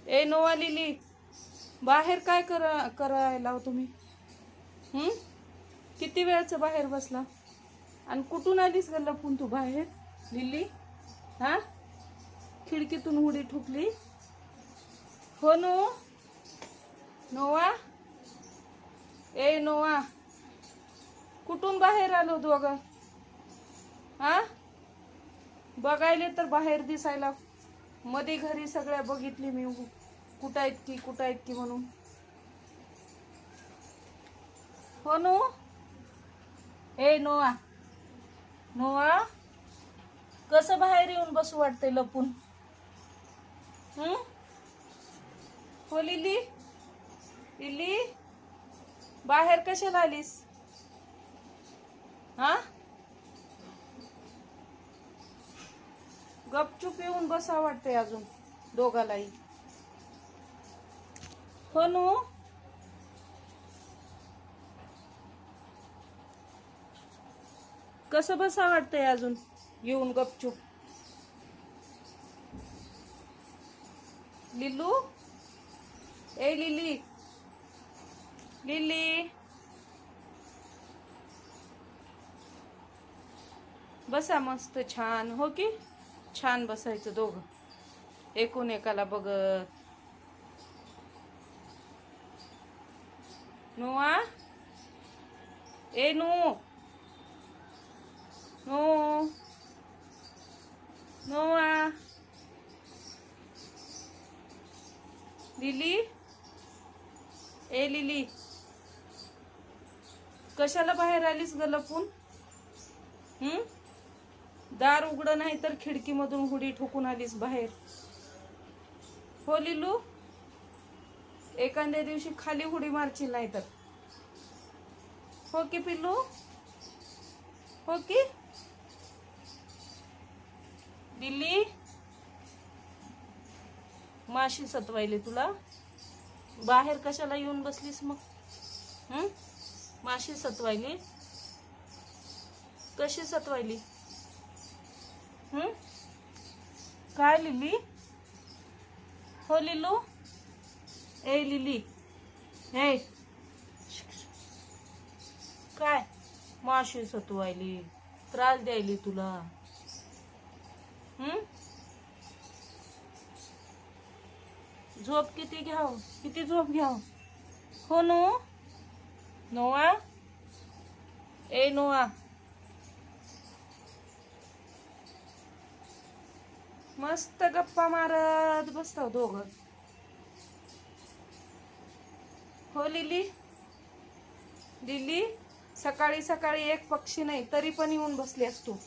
ए Nova lily, बाहेर काय करायला हो तुम्ही? किती वेळचं बाहेर बसला? आणि कुठून आलीस ग लपून तू बाहेर लिली? हा, खिडकीतून उडी ठुकली हो नो? नोवा, ए नोवा, कुठून बाहेर आलो दोघं? हा, बघायले तर बाहेर दिसायला, मध्ये घरी सगळ्या बघितली मी, कुठं आहेत की म्हणून. हो नो? ए नोवा, नोवा, कसं बाहेर येऊन बसू वाटतंय लपून? हो लिली, लिली, बाहेर कशाला आलीस? हा, गपचूप येऊन बसा वाटतंय अजून दोघालाही. हो नो? कसं बसा वाटतंय अजून येऊन गपचूप? लिलू, ए लिली, लिली, बसा मस्त छान. हो की छान बसायचं दोघं एकूण एकाला बघत. नोआ, ए नो, नो, नोआ, लिली, ए लिली, कशाला बाहेर आलीस ग लपून? दार उघडं नाही तर खिडकीमधून हुडी ठोकून आलीस बाहेर. हो लिलू, एखाद्या दिवशी खाली हुडी मारची नाही तर. हो की पिल्लू, हो की लिली, माशी सतवायली तुला? बाहेर कशाला येऊन बसलीस मग? माशी सतवायली? कशी सतवायली? काय लिली? हो लिलू, ए लिली, हे काय माशी सतवायली? त्रास द्यायली तुला? झोप किती घ्याव, किती झोप घ्याव? हो नो? नोआ, ए नोआ, मस्त गप्पा मारत बसताव दोघं. हो लिली, लिली, सकाळी सकाळी एक पक्षी नाही तरी पण येऊन बसली असतो.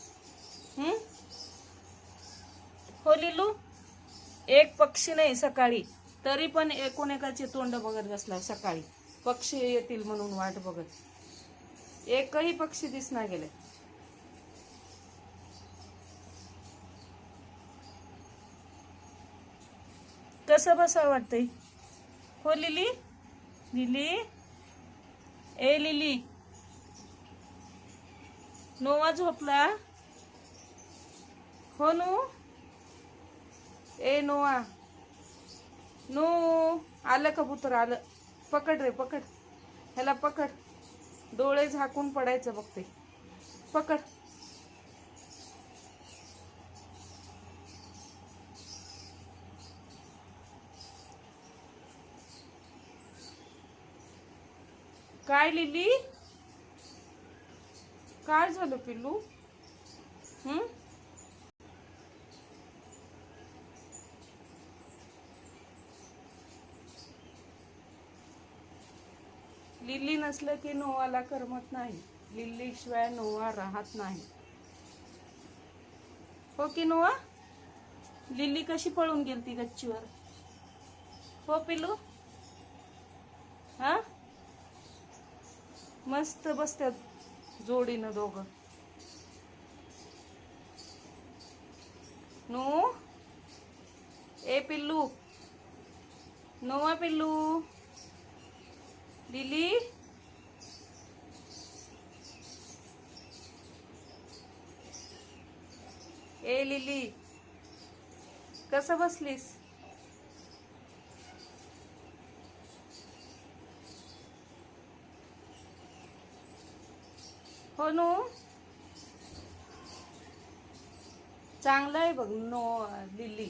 हो लिलू, एक पक्षी नाही सकाळी तरी पण एकोणेकाचे तोंड बघत बसला सकाळी, पक्षी येतील म्हणून वाट बघत. एकही पक्षी दिसना गेले. कसं बसा वाटतंय? हो लिली, लिली, ए लिली, नोवा झोपला? हो नो? ए नोआ, नो, आलं कबूतर आलं. पकड रे पकड, ह्याला पकड, डोळे झाकून पडायचं बघते. पकड. काय लिली, काय झालं पिल्लू? लिली नसलं की नोवाला करमत नाही. लिली शिवाय नोवा राहत नाही. हो की नोवा? लिली कशी पळून गेलती गच्चीवर? हो पिल्लू? हा, मस्त बसतात जोडीनं दोघं. नो, ए पिल्लू, नोवा पिल्लू, लिली, ए लिली, कसं बसलीस? हो नो, चांगलं आहे बघ नो लिली.